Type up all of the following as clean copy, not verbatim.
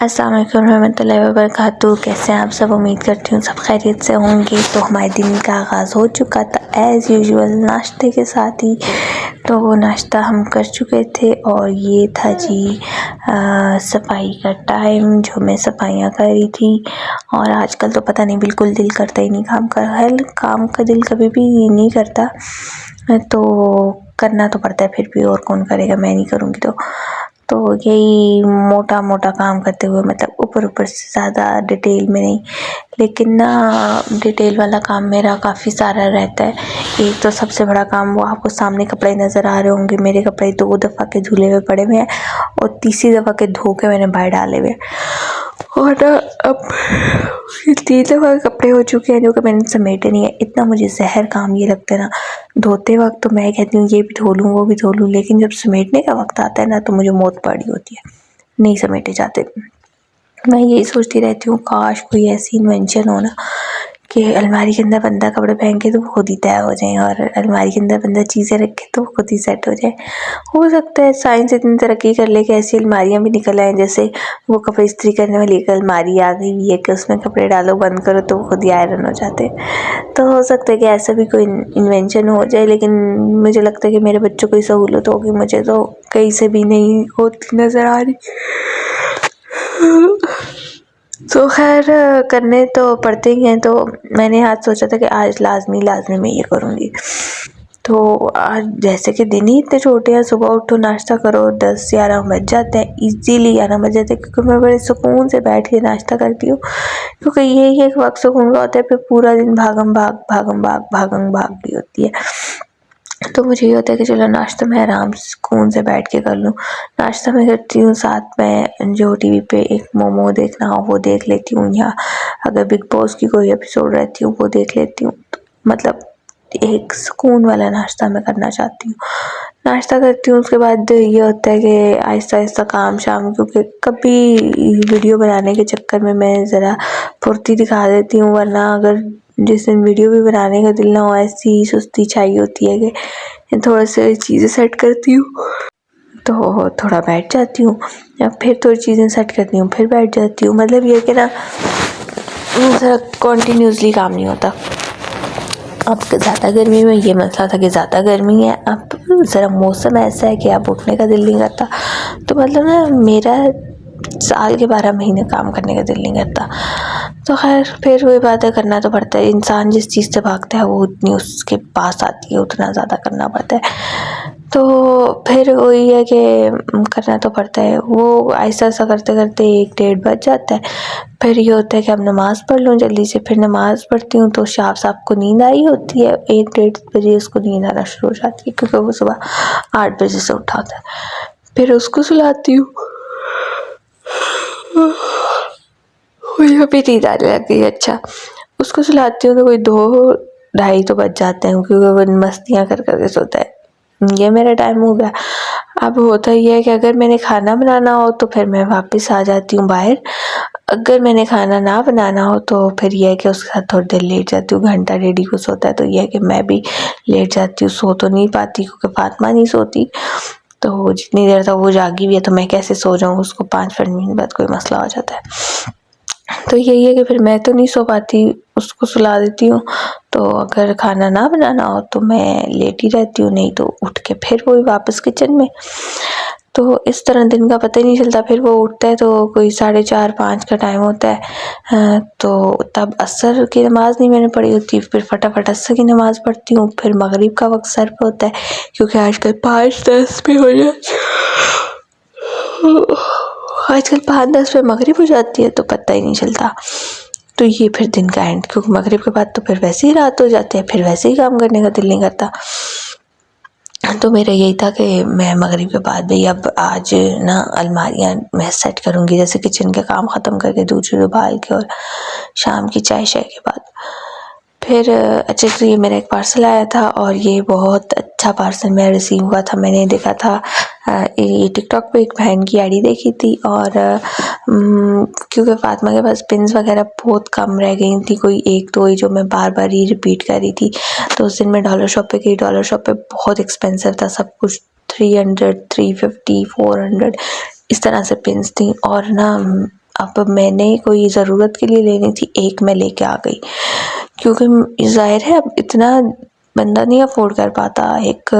अस्सलाम वालेकुम रहमतुल्लाहि व बरकातुहू। कैसे हैं आप सब? उम्मीद करती हूँ सब खैरियत से होंगे। तो हमारे दिन का आगाज़ हो चुका था एज़ यूजुअल नाश्ते के साथ ही। तो वो नाश्ता हम कर चुके थे और ये था जी सफाई का टाइम, जो मैं सफाइयाँ कर रही थी। और आजकल तो पता नहीं बिल्कुल दिल करता ही नहीं काम का। काम का दिल कभी भी नहीं करता, तो करना तो पड़ता है फिर भी, और कौन करेगा, मैं नहीं करूँगी तो यही मोटा मोटा काम करते हुए, मतलब ऊपर ऊपर से, ज़्यादा डिटेल में नहीं, लेकिन ना डिटेल वाला काम मेरा काफ़ी सारा रहता है। एक तो सबसे बड़ा काम, वो आपको सामने कपड़े नज़र आ रहे होंगे, मेरे कपड़े 2 दफ़ा के धुले हुए पड़े हुए हैं और तीसरी दफ़ा के धो के मैंने बाहर डाले हुए हैं। और अब 3 दफ़ा कपड़े हो चुके हैं जो कि मैंने समेटे नहीं है। इतना मुझे ज़हर काम ये लगता है ना, धोते वक्त तो मैं कहती हूँ ये भी धो लूँ वो भी धो लूँ, लेकिन जब समेटने का वक्त आता है ना तो मुझे मौत पड़ी होती है, नहीं समेटे जाते। मैं यही सोचती रहती हूँ काश कोई ऐसी इन्वेंशन हो ना कि अलमारी के अंदर बंदा कपड़े पहन के तो खुद ही तैयार हो जाए, और अलमारी के अंदर बंदा चीज़ें रखे तो खुद ही सेट हो जाए। हो सकता है साइंस इतनी तरक्की कर ले कि ऐसी अलमारियाँ भी निकल आएँ, जैसे वो कपड़े इस्त्री करने वाली एक अलमारी आ गई हुई है कि उसमें कपड़े डालो, बंद करो तो वो खुद ही आयरन हो जाते। तो हो सकता है कि ऐसा भी कोई इन्वेंशन हो जाए, लेकिन मुझे लगता है कि मेरे बच्चों को सहूलत होगी, मुझे तो कहीं से भी नहीं होती नज़र आ रही। तो खैर करने तो पड़ते ही हैं, तो मैंने आज सोचा था कि आज लाजमी मैं ये करूँगी। तो आज जैसे कि दिन ही इतने छोटे हैं, सुबह उठो नाश्ता करो, 10-11 बज जाते हैं, ईज़िली 11 बज जाते हैं, क्योंकि मैं बड़े सुकून से बैठ के नाश्ता करती हूँ, क्योंकि यही एक वक्त सुकून का होता है। फिर पूरा दिन भागम भाग भी होती है। तो मुझे ये होता है कि चलो नाश्ता मैं आराम से सुकून से बैठ के कर लूँ। नाश्ता मैं करती हूँ, साथ में जो टीवी पे एक मोमो देखना हो वो देख लेती हूँ, या अगर बिग बॉस की कोई एपिसोड रहती हूँ वो देख लेती हूँ। तो मतलब एक सुकून वाला नाश्ता मैं करना चाहती हूँ। नाश्ता करती हूँ, उसके बाद ये होता है कि आहिस्ता काम शाम, क्योंकि कभी वीडियो बनाने के चक्कर में मैं ज़रा फुर्ती दिखा देती हूँ, वरना अगर जिस दिन वीडियो भी बनाने का दिल ना हो, ऐसी सुस्ती चाहिए होती है कि थोड़ा सा चीज़ें सेट करती हूँ तो थोड़ा बैठ जाती हूँ, या फिर थोड़ी चीज़ें सेट करती हूँ फिर बैठ जाती हूँ। मतलब ये कि ना ज़रा कॉन्टीन्यूसली काम नहीं होता। अब ज़्यादा गर्मी में ये मसला था कि ज़्यादा गर्मी है, अब ज़रा मौसम ऐसा है कि अब उठने का दिल नहीं करता, तो मतलब ना मेरा साल के 12 महीने काम करने का दिल नहीं करता। तो खैर फिर वही बात है, करना तो पड़ता है। इंसान जिस चीज़ से भागता है वो उतनी उसके पास आती है, उतना ज़्यादा करना पड़ता है। तो फिर वही है कि करना तो पड़ता है। वो ऐसा करते करते 1-1:30 बज जाता है। फिर ये होता है कि अब नमाज़ पढ़ लूँ जल्दी से। फिर नमाज़ पढ़ती हूँ तो शाब साहब को नींद आई होती है, 1-1:30 बजे उसको नींद आना शुरू हो जाती है, क्योंकि वो सुबह 8 बजे से उठा होता है। फिर उसको सुलाती हूँ, भी नींद आने लग गई। अच्छा, उसको सुलाती हूँ तो कोई 2-2:30 तो बज जाते हैं, क्योंकि वो मस्तियाँ कर के सोता है। ये मेरा टाइम हो गया। अब होता ये है कि अगर मैंने खाना बनाना हो तो फिर मैं वापस आ जाती हूँ बाहर। अगर मैंने खाना ना बनाना हो तो फिर ये है कि उसके साथ थोड़ी देर लेट जाती हूँ, घंटा डेढ़ ही को सोता है, तो ये है कि मैं भी लेट जाती हूँ। सो तो नहीं पाती क्योंकि फातिमा नहीं सोती, तो जितनी देर तक वो जागी हुई है तो मैं कैसे सो जाऊँ, उसको 5 मिनट बाद कोई मसला हो जाता है। तो यही है कि फिर मैं तो नहीं सो पाती, उसको सुला देती हूँ। तो अगर खाना ना बनाना हो तो मैं लेटी रहती हूँ, नहीं तो उठ के फिर वही वापस किचन में। तो इस तरह दिन का पता ही नहीं चलता। फिर वो उठता है तो कोई 4:30-5 का टाइम होता है, तो तब असर की नमाज़ नहीं मैंने पढ़ी होती, फिर फटाफट असर की नमाज़ पढ़ती हूँ। फिर मगरिब का वक्त सर पे होता है, क्योंकि आजकल 5:10 पे हो जाए, आजकल 5:10 पे मगरिब हो जाती है, तो पता ही नहीं चलता। तो ये फिर दिन का एंड, क्योंकि मगरिब के बाद तो फिर वैसे ही रात हो जाती है, फिर वैसे ही काम करने का दिल नहीं करता। तो मेरा यही था कि मैं मगरिब के बाद भी अब आज ना अलमारियाँ मैं सेट करूँगी, जैसे किचन के काम ख़त्म करके दूध उबाल के और शाम की चाय के बाद। फिर अच्छा, तो ये मेरा एक पार्सल आया था और ये बहुत अच्छा पार्सल मेरा रिसीव हुआ था। मैंने देखा था ये टिकटॉक पे एक बहन की आईडी देखी थी, और क्योंकि फातिमा के पास पिन्स वगैरह बहुत कम रह गई थी, कोई 1-2 ही जो मैं बार-बार ही रिपीट कर रही थी। तो उस दिन मैं डॉलर शॉप पे गई, डॉलर शॉप पे बहुत एक्सपेंसिव था सब कुछ, 300, 350, 400 इस तरह से पिन्स थी। और ना अब मैंने कोई ज़रूरत के लिए लेनी थी, एक मैं लेके आ गई, क्योंकि ज़ाहिर है अब इतना बंदा नहीं अफोर्ड कर पाता। एक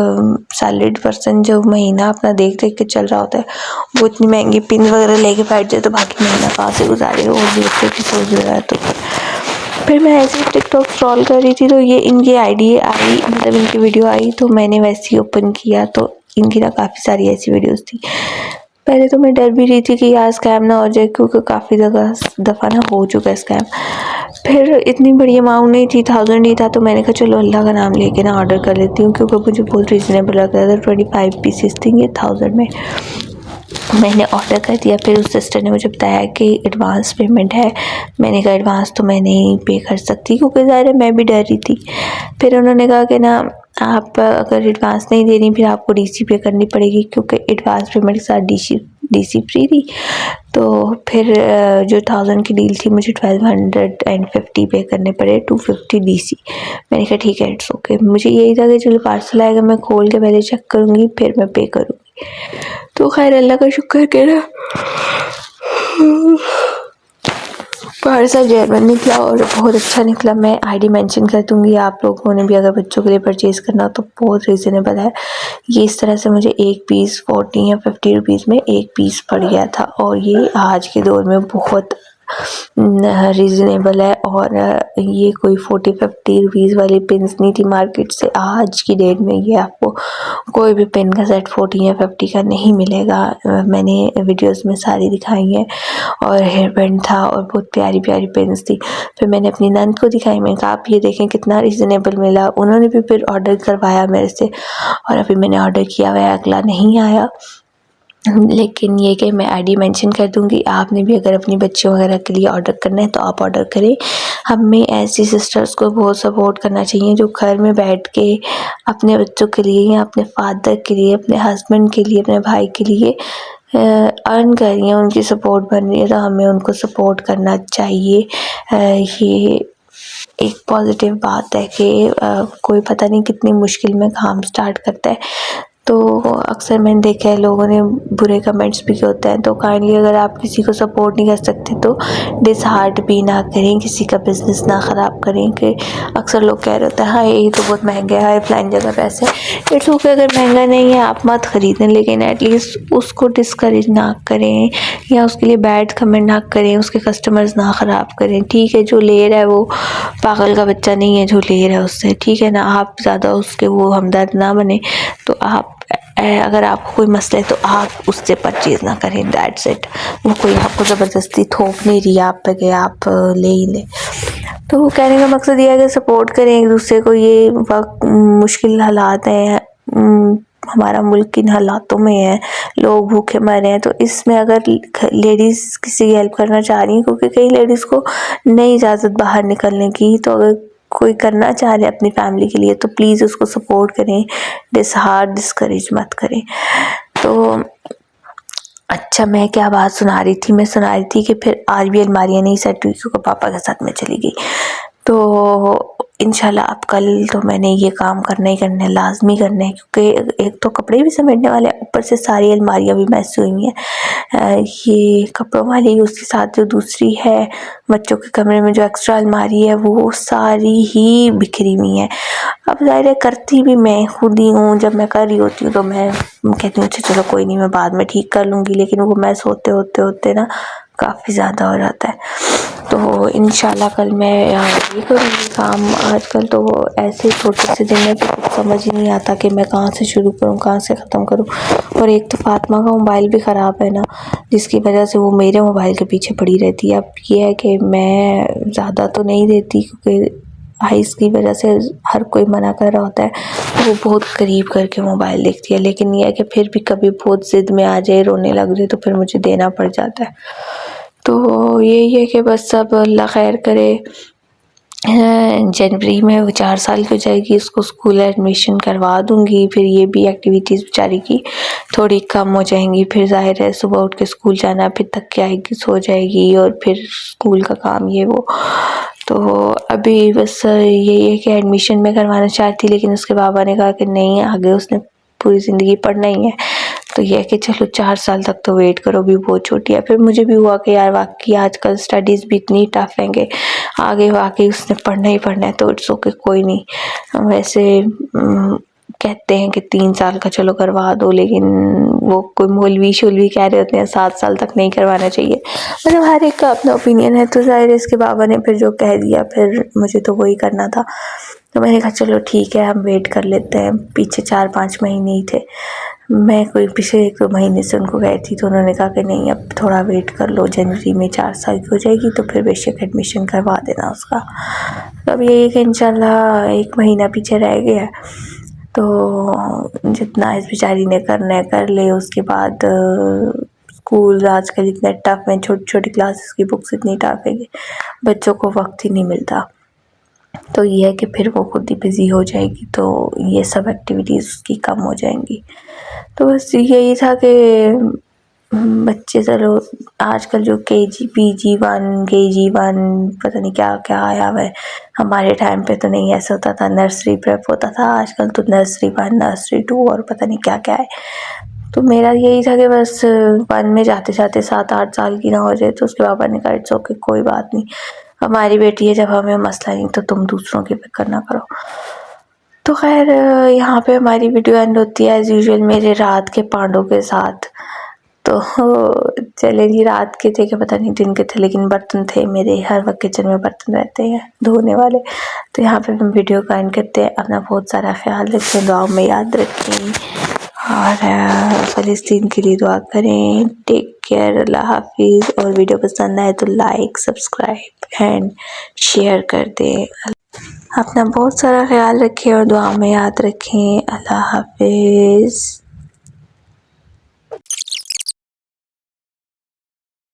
सैलरीड पर्सन जो महीना अपना देख देख के चल रहा होता है, वो इतनी महंगी पिन वगैरह लेके बैठ जाए तो बाकी महीना कहाँ से गुजारेगा, वो भी बच्चे की सोच रहा है। तो फिर मैं ऐसे ही टिकटॉक स्क्रॉल कर रही थी तो ये इनकी आईडी आई, मतलब इनकी वीडियो आई, तो मैंने वैसे ही ओपन किया तो इनकी ना काफ़ी सारी ऐसी वीडियोस थी। पहले तो मैं डर भी रही थी कि यार स्कैम ना हो जाए, क्योंकि काफ़ी दफ़ा ना हो चुका है स्कैम। फिर इतनी बड़ी अमाउंट नहीं थी, 1000 ही था, तो मैंने कहा चलो अल्लाह का नाम लेके ना ऑर्डर कर लेती हूँ, क्योंकि मुझे बहुत रीज़नेबल लग रहा था। 25 पीसेस थी ये 1000 में। मैंने ऑर्डर कर दिया। फिर उस सिस्टर ने मुझे बताया कि एडवांस पेमेंट है। मैंने कहा एडवांस तो मैं नहीं पे कर सकती, क्योंकि ज़ाहिर है मैं भी डर रही थी। फिर उन्होंने कहा कि ना आप अगर एडवांस नहीं दे रही फिर आपको डीसी पे करनी पड़ेगी, क्योंकि एडवांस पेमेंट के साथ डीसी फ्री थी। तो फिर जो 1000 की डील थी मुझे 1250 पे करने पड़े, 250 डीसी। मैंने कहा ठीक है, इट्स ओके। मुझे यही था कि चलो पार्सल आएगा, मैं खोल के पहले चेक करूँगी फिर मैं पे करूँगी। तो खैर अल्लाह का शुक्र के ना पार्सल जेन्युइन निकला और बहुत अच्छा निकला। मैं आईडी मेंशन कर दूँगी, आप लोगों ने भी अगर बच्चों के लिए परचेज़ करना हो तो बहुत रीज़नेबल है। ये इस तरह से मुझे एक पीस 40 या 50 रुपीज़ में एक पीस पड़ गया था, और ये आज के दौर में बहुत रीज़नेबल है। और ये कोई 40-50 रुपीज़ वाली पिन्स नहीं थी मार्केट से। आज की डेट में ये आपको कोई भी पिन का सेट 40 या 50 का नहीं मिलेगा। मैंने वीडियोस में सारी दिखाई हैं। और हेयर बैंड था और बहुत प्यारी प्यारी पिन्स थी। फिर मैंने अपनी नंद को दिखाई, मैंने कहा आप ये देखें कितना रीज़नेबल मिला। उन्होंने भी फिर ऑर्डर करवाया मेरे से, और अभी मैंने ऑर्डर किया हुआ है, अगला नहीं आया। लेकिन ये कि मैं आईडी मेंशन कर दूँगी, आपने भी अगर अपनी बच्चियों वगैरह के लिए ऑर्डर करना है तो आप ऑर्डर करें। हमें ऐसी सिस्टर्स को बहुत सपोर्ट करना चाहिए जो घर में बैठ के अपने बच्चों के लिए या अपने फादर के लिए, अपने हस्बैंड के लिए, अपने भाई के लिए अर्न कर रही हैं, उनकी सपोर्ट बन रही है, तो हमें उनको सपोर्ट करना चाहिए। ये एक पॉजिटिव बात है कि कोई पता नहीं कितनी मुश्किल में काम स्टार्ट करता है। तो अक्सर मैंने देखा है लोगों ने बुरे कमेंट्स भी होते हैं, तो काइंडली अगर आप किसी को सपोर्ट नहीं कर सकते तो डिसहार्ट भी ना करें, किसी का बिज़नेस ना ख़राब करें। कि अक्सर लोग कह रहे होते हैं हाँ ये तो बहुत महंगा है, फलानी जगह पैसे। इट्स ओके, अगर महंगा नहीं है आप मत ख़रीदें, लेकिन एटलीस्ट उसको डिस्करेज ना करें या उसके लिए बैड कमेंट ना करें, उसके कस्टमर्स ना ख़राब करें। ठीक है, जो ले रहा है वो पागल का बच्चा नहीं है जो ले रहा है उससे, ठीक है ना। आप ज़्यादा उसके वो हमदर्द ना बने। तो आप अगर आपको कोई मसला है तो आप उससे परचेज़ ना करें, दैट्स इट। वो कोई आपको ज़बरदस्ती थोप नहीं रही आप पे कि आप ले ही लें। तो कहने का मकसद ये है कि सपोर्ट करें एक दूसरे को। ये वक्त मुश्किल हालात हैं, हमारा मुल्क इन हालातों में है, लोग भूखे मर रहे हैं। तो इसमें अगर लेडीज़ किसी की हेल्प करना चाह रही हैं, क्योंकि कई लेडीज़ को नहीं इजाज़त बाहर निकलने की, तो अगर कोई करना चाह रहे अपनी फैमिली के लिए तो प्लीज़ उसको सपोर्ट करें, डिस्करेज मत करें। तो अच्छा, मैं क्या बात सुना रही थी, मैं सुना रही थी कि फिर आज भी अलमारियाँ नहीं सेट हुई क्योंकि पापा के साथ मैं चली गई। तो इंशाल्लाह अब कल तो मैंने ये काम करना ही करना है, लाजमी करना है, क्योंकि एक तो कपड़े भी समेटने वाले हैं, ऊपर से सारी अलमारियाँ भी मैस हुई हुई हैं। ये कपड़ों वाली, उसके साथ जो दूसरी है बच्चों के कमरे में जो एक्स्ट्रा अलमारी है वो सारी ही बिखरी हुई है। अब ज़ाहिर है करती भी मैं खुद ही हूँ, जब मैं कर रही होती हूँ तो मैं कहती हूँ अच्छा चलो कोई नहीं, मैं बाद में ठीक कर लूँगी, लेकिन वो मैस होते होते होते ना काफ़ी ज़्यादा हो जाता है। तो इंशाल्लाह कल मैं ये करूँगी काम। आजकल तो वो ऐसे छोटे से दिन में तो कुछ समझ ही नहीं आता कि मैं कहाँ से शुरू करूँ, कहाँ से ख़त्म करूँ। और एक तो फातिमा का मोबाइल भी ख़राब है ना, जिसकी वजह से वो मेरे मोबाइल के पीछे पड़ी रहती है। अब ये है कि मैं ज़्यादा तो नहीं देती, क्योंकि आइज़ की वजह से हर कोई मना कर रहा होता है, तो वो बहुत करीब करके मोबाइल देखती है। लेकिन ये है कि फिर भी कभी बहुत ज़िद में आ जाए, रोने लग जाए, तो फिर मुझे देना पड़ जाता है। तो यही है कि बस सब अल्लाह खैर करे। जनवरी में वो 4 साल की हो जाएगी, इसको स्कूल एडमिशन करवा दूँगी। फिर ये भी एक्टिविटीज़ बेचारी की थोड़ी कम हो जाएंगी। फिर ज़ाहिर है सुबह उठ के स्कूल जाना, फिर थक के आएगी, सो जाएगी, और फिर स्कूल का काम ये वो। तो अभी बस यही है कि एडमिशन में करवाना चाहती, लेकिन उसके बाबा ने कहा कि नहीं, आगे उसने पूरी ज़िंदगी पढ़ना ही है, तो ये है कि चलो 4 साल तक तो वेट करो, भी बहुत छोटी है। फिर मुझे भी हुआ कि यार वाकई आजकल स्टडीज़ भी इतनी टफ हैं कि आगे वाकई उसने पढ़ना ही पढ़ना है, तो इट्स ओके, कोई नहीं। वैसे कहते हैं कि 3 साल का चलो करवा दो, लेकिन वो कोई मौलवी शोलवी कह रहे होते हैं 7 साल तक नहीं करवाना चाहिए। मतलब हर एक का अपना ओपिनियन है। तो ज़ाहिर है इसके बाबा ने फिर जो कह दिया, फिर मुझे तो वही करना था। तो मैंने कहा चलो ठीक है, हम वेट कर लेते हैं। पीछे 4-5 महीने ही थे, मैं कोई पिछले 1-2 महीने से उनको गई थी, तो उन्होंने कहा कि नहीं अब थोड़ा वेट कर लो, जनवरी में 4 साल की हो जाएगी तो फिर बेशक एडमिशन करवा देना उसका। तो अब यही कि इंशाल्लाह 1 महीना पीछे रह गया, तो जितना इस बेचारी ने करना है कर ले। उसके बाद स्कूल आजकल इतने टफ हैं, छोटी छोटी क्लासेस की बुक्स इतनी टफ है कि बच्चों को वक्त ही नहीं मिलता। तो ये है कि फिर वो खुद ही बिज़ी हो जाएगी, तो ये सब एक्टिविटीज़ उसकी कम हो जाएंगी। तो बस यही था कि बच्चे चलो आजकल जो KG PG1 KG1 पता नहीं क्या क्या आया हुआ है। हमारे टाइम पे तो नहीं ऐसा होता था, नर्सरी प्रेप होता था। आजकल तो नर्सरी 1 नर्सरी 2 और पता नहीं क्या क्या है। तो मेरा यही था कि बस 1 में जाते जाते 7-8 साल की ना हो जाए। तो उसके पापा ने कहा इट्स ओके, कोई बात नहीं, हमारी बेटी है, जब हमें मसला नहीं तो तुम दूसरों की फिक्र ना करो। तो खैर यहाँ पे हमारी वीडियो एंड होती है एज़ यूजुअल मेरे रात के पांडों के साथ। तो चले जी, रात के थे कि पता नहीं दिन के थे, लेकिन बर्तन थे मेरे, हर वक्त किचन में बर्तन रहते हैं धोने वाले। तो यहाँ पे हम वीडियो का एंड करते हैं। अपना बहुत सारा ख्याल रखें, दुआ में याद रखें, और फ़लस्तीन के लिए दुआ करें। टेक केयर, अल्लाह हाफिज़। और वीडियो पसंद आए तो लाइक सब्सक्राइब एंड शेयर कर दें। अपना बहुत सारा ख्याल रखें और दुआ में याद रखें। अल्लाह हाफिज़।